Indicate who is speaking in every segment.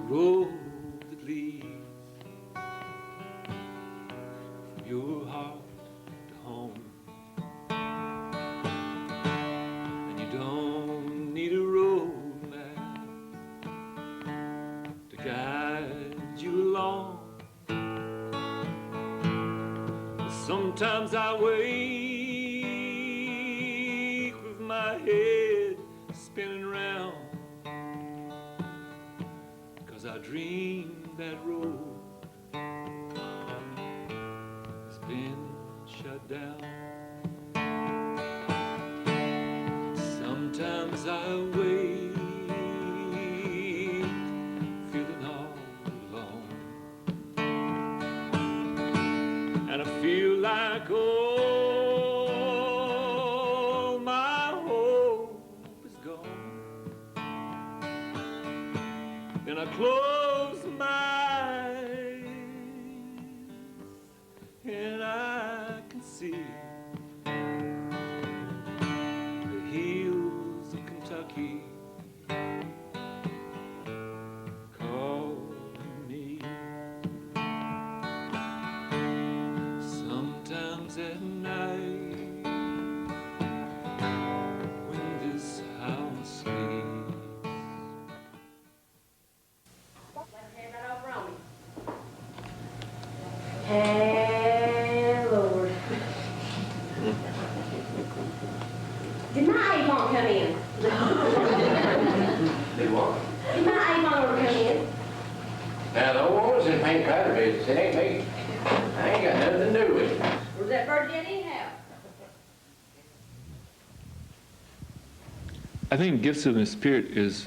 Speaker 1: road that leads from your heart to home. And you don't need a road map to guide you along. Sometimes I wake with my head spinning round, 'cause I dream that road has been shut down. Sometimes I wake feeling all alone, and I feel like all my hope is gone. Then I close my eyes and I can see the hills of Kentucky calling me. Sometimes at night when this house sleeps.
Speaker 2: Hey, Lord. Did my Avon come in?
Speaker 3: They what?
Speaker 2: Did my Avon order come in?
Speaker 3: Now, the ones in paint powder business, it ain't me. I ain't got nothing to do with it.
Speaker 2: Was that bird dead anyhow?
Speaker 1: I think Gifts of the Spirit is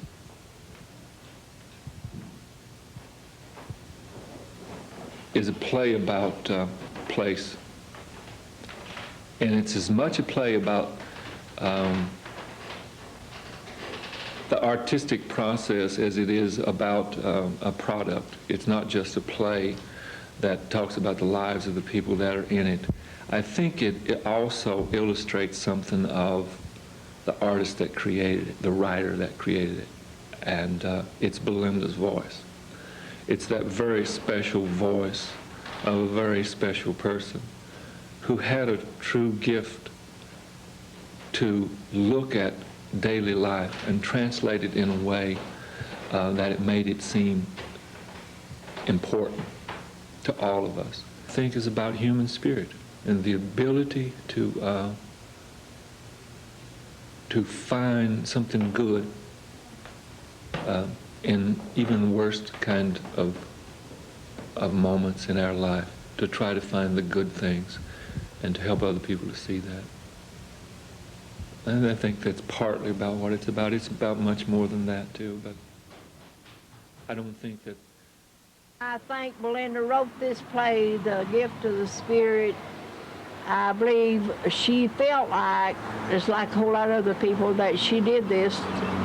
Speaker 1: a play about place. And it's as much a play about the artistic process as it is about a product. It's not just a play that talks about the lives of the people that are in it. I think it also illustrates something of the artist that created it, the writer that created it, and it's Belinda's voice. It's that very special voice of a very special person who had a true gift to look at daily life and translate it in a way that it made it seem important to all of us. I think is about human spirit and the ability to find something good in even the worst kind of moments in our life, to try to find the good things and to help other people to see that. And I think that's partly about what it's about. It's about much more than that too, but I don't think that...
Speaker 4: I think Belinda wrote this play, The Gift of the Spirit. I believe she felt like, just like a whole lot of other people, that she did this,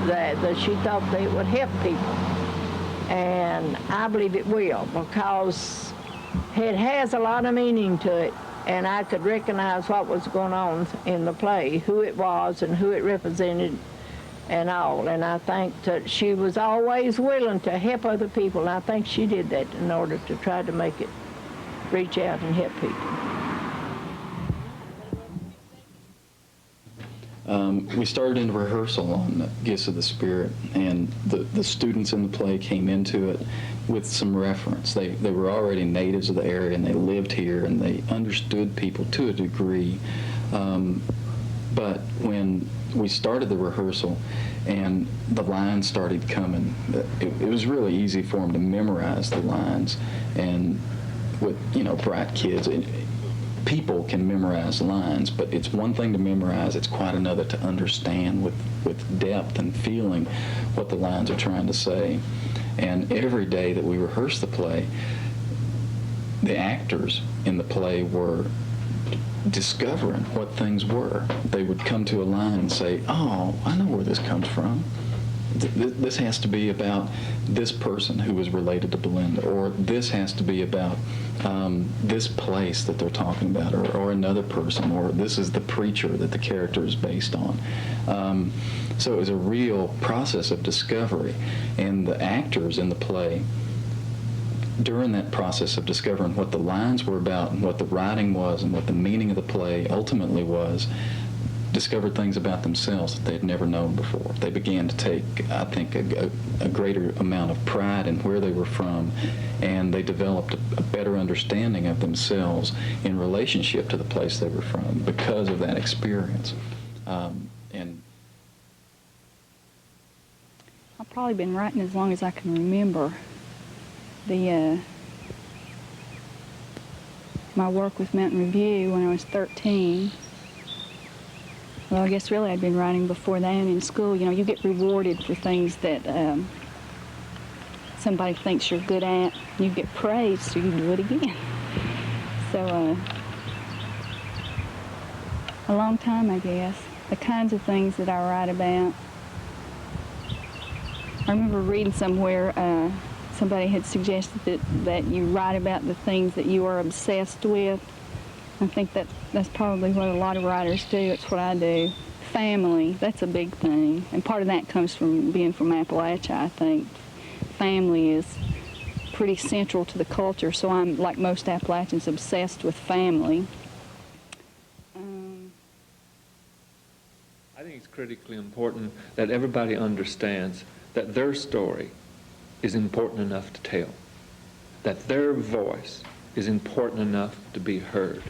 Speaker 4: that she thought that it would help people. And I believe it will, because it has a lot of meaning to it, and I could recognize what was going on in the play, who it was and who it represented and all. And I think that she was always willing to help other people, and I think she did that in order to try to make it reach out and help people.
Speaker 5: We started in rehearsal on the Gifts of the Spirit, and the students in the play came into it with some reference. They were already natives of the area, and they lived here, and they understood people to a degree. But when we started the rehearsal and the lines started coming, it was really easy for them to memorize the lines. And with, bright kids, people can memorize lines, but it's one thing to memorize, it's quite another to understand with depth and feeling what the lines are trying to say. And every day that we rehearsed the play, the actors in the play were discovering what things were. They would come to a line and say, "Oh, I know where this comes from." this has to be about this person who was related to Belinda, or this has to be about this place that they're talking about, or another person, or this is the preacher that the character is based on. So it was a real process of discovery, and the actors in the play, during that process of discovering what the lines were about and what the writing was and what the meaning of the play ultimately was, discovered things about themselves that they'd never known before. They began to take, I think, a greater amount of pride in where they were from, and they developed a better understanding of themselves in relationship to the place they were from because of that experience. And
Speaker 6: I've probably been writing as long as I can remember. My work with Mountain Review when I was 13. Well, I guess really I'd been writing before that in school. You know, you get rewarded for things that somebody thinks you're good at. You get praised, so you do it again. So a long time, I guess. The kinds of things that I write about. I remember reading somewhere somebody had suggested that you write about the things that you are obsessed with. I think that's probably what a lot of writers do. It's what I do. Family, that's a big thing. And part of that comes from being from Appalachia, I think. Family is pretty central to the culture, so I'm, like most Appalachians, obsessed with family.
Speaker 1: I think it's critically important that everybody understands that their story is important enough to tell, that their voice is important enough to be heard,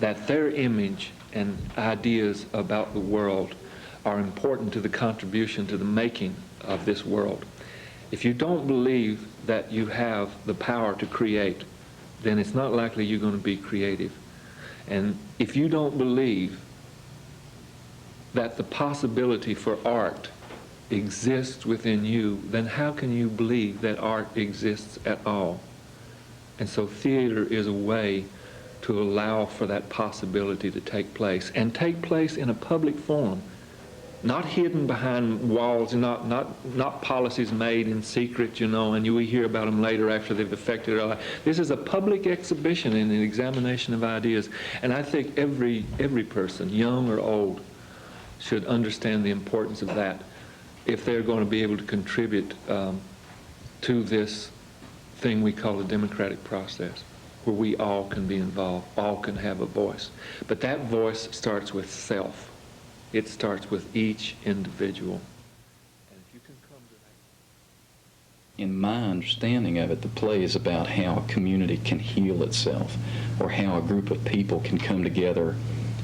Speaker 1: that their image and ideas about the world are important to the contribution to the making of this world. If you don't believe that you have the power to create, then it's not likely you're going to be creative. And if you don't believe that the possibility for art exists within you, then how can you believe that art exists at all? And so theater is a way to allow for that possibility to take place, and take place in a public forum, not hidden behind walls, not policies made in secret, you know, and we hear about them later after they've affected our life. This is a public exhibition and an examination of ideas, and I think every person, young or old, should understand the importance of that if they're going to be able to contribute to this thing we call the democratic process, where we all can be involved, all can have a voice. But that voice starts with self. It starts with each individual. And if you can come to that.
Speaker 5: in my understanding of it, the play is about how a community can heal itself, or how a group of people can come together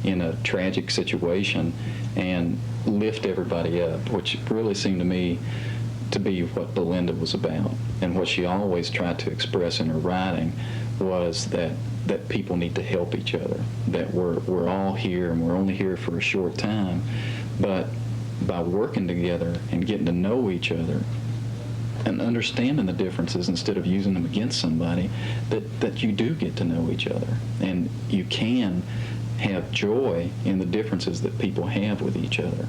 Speaker 5: in a tragic situation and lift everybody up, which really seemed to me to be what Belinda was about. And what she always tried to express in her writing was that people need to help each other, that we're all here and we're only here for a short time, but by working together and getting to know each other and understanding the differences instead of using them against somebody, that you do get to know each other, and you can have joy in the differences that people have with each other.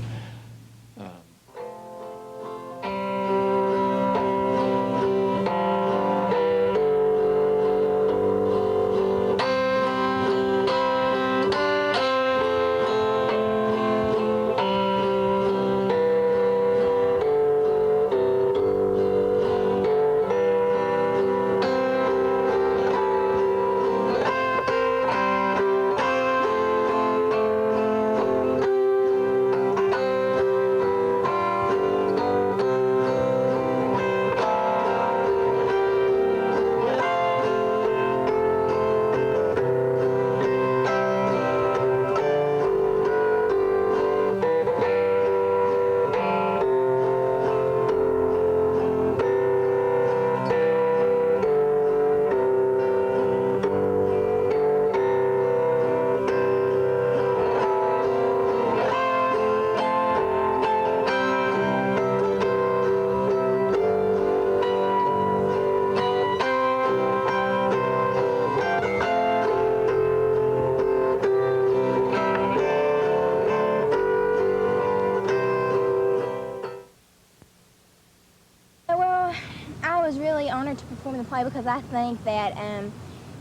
Speaker 7: honored to perform the play because I think that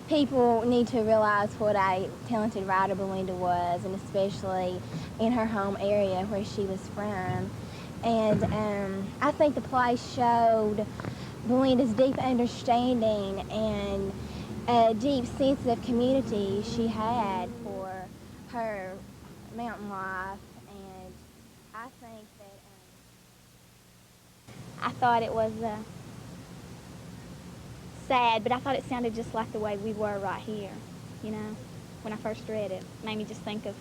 Speaker 7: people need to realize what a talented writer Belinda was, and especially in her home area where she was from. And I think the play showed Belinda's deep understanding and a deep sense of community she had for her mountain life. And I think that
Speaker 8: I thought it was sad, but I thought it sounded just like the way we were right here, you know, when I first read it. It made me just think of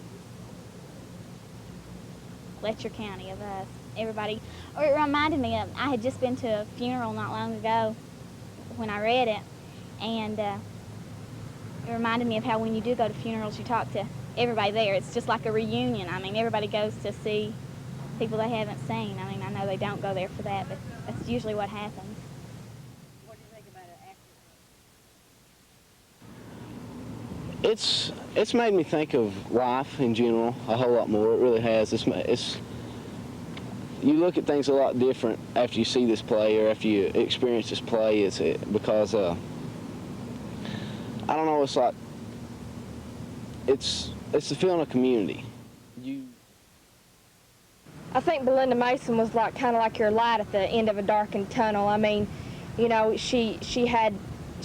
Speaker 8: Letcher County, of us, everybody. Or it reminded me of, I had just been to a funeral not long ago when I read it, and it reminded me of how when you do go to funerals, you talk to everybody there. It's just like a reunion. I mean, everybody goes to see people they haven't seen. I mean, I know they don't go there for that, but that's usually what happens.
Speaker 9: What do you think about it after?
Speaker 10: It's made me think of life in general a whole lot more. It really has. You look at things a lot different after you see this play or after you experience this play. Because I don't know. It's like it's the feeling of community.
Speaker 11: I think Belinda Mason was like kind of like your light at the end of a darkened tunnel. I mean, you know, she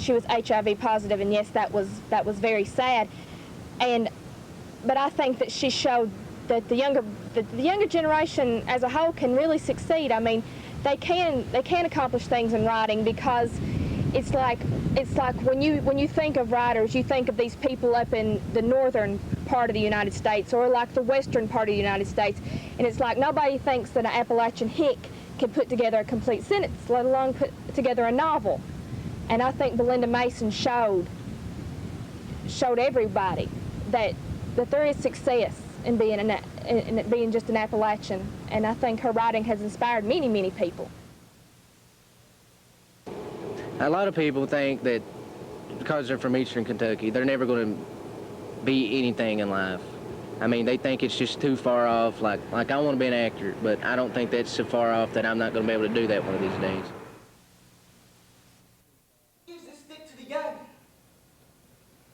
Speaker 11: was HIV positive, and yes, that was very sad. But I think that she showed that the younger generation as a whole can really succeed. I mean, they can accomplish things in writing, because it's like when you think of writers, you think of these people up in the northern part of the United States or like the western part of the United States, and it's like nobody thinks that an Appalachian hick can put together a complete sentence, let alone put together a novel. And I think Belinda Mason showed everybody that there is success in being just an Appalachian, and I think her writing has inspired many, many people.
Speaker 10: A lot of people think that because they're from Eastern Kentucky, they're never going to be anything in life. I mean, they think it's just too far off. Like I want to be an actor, but I don't think that's so far off that I'm not going to be able to do that one of these days.
Speaker 12: Gives this stick to the young.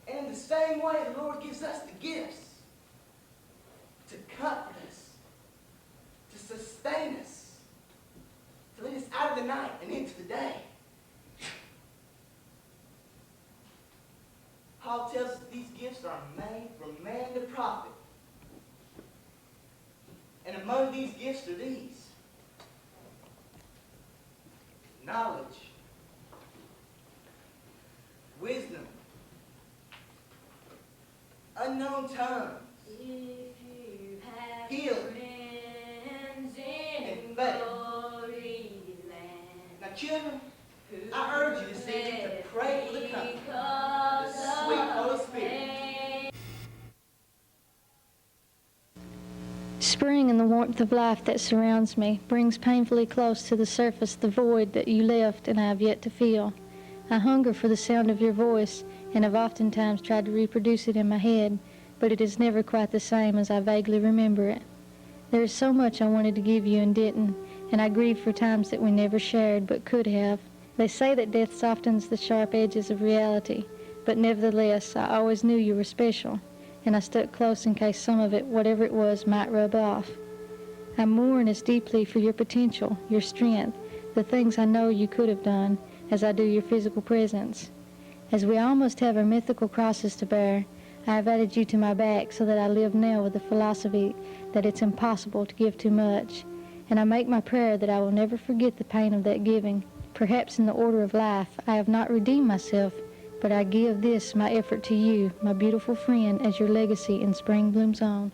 Speaker 12: And in the same way, the Lord gives us the gifts to comfort us, to sustain us, to lead us out of the night and into the day. Paul tells us that these gifts are made from man to prophet. And among these gifts are these: knowledge, wisdom, unknown tongues, healing, and faith. Now, children, I urge you this evening to pray for the coming of the sweet Holy Spirit.
Speaker 13: Spring and the warmth of life that surrounds me brings painfully close to the surface the void that you left and I have yet to fill. I hunger for the sound of your voice and have oftentimes tried to reproduce it in my head, but it is never quite the same as I vaguely remember it. There is so much I wanted to give you and didn't, and I grieve for times that we never shared but could have. They say that death softens the sharp edges of reality, but nevertheless, I always knew you were special, and I stuck close in case some of it, whatever it was, might rub off. I mourn as deeply for your potential, your strength, the things I know you could have done, as I do your physical presence. As we almost have our mythical crosses to bear, I have added you to my back so that I live now with the philosophy that it's impossible to give too much, and I make my prayer that I will never forget the pain of that giving. Perhaps in the order of life, I have not redeemed myself, but I give this, my effort to you, my beautiful friend, as your legacy in Spring Blooms On.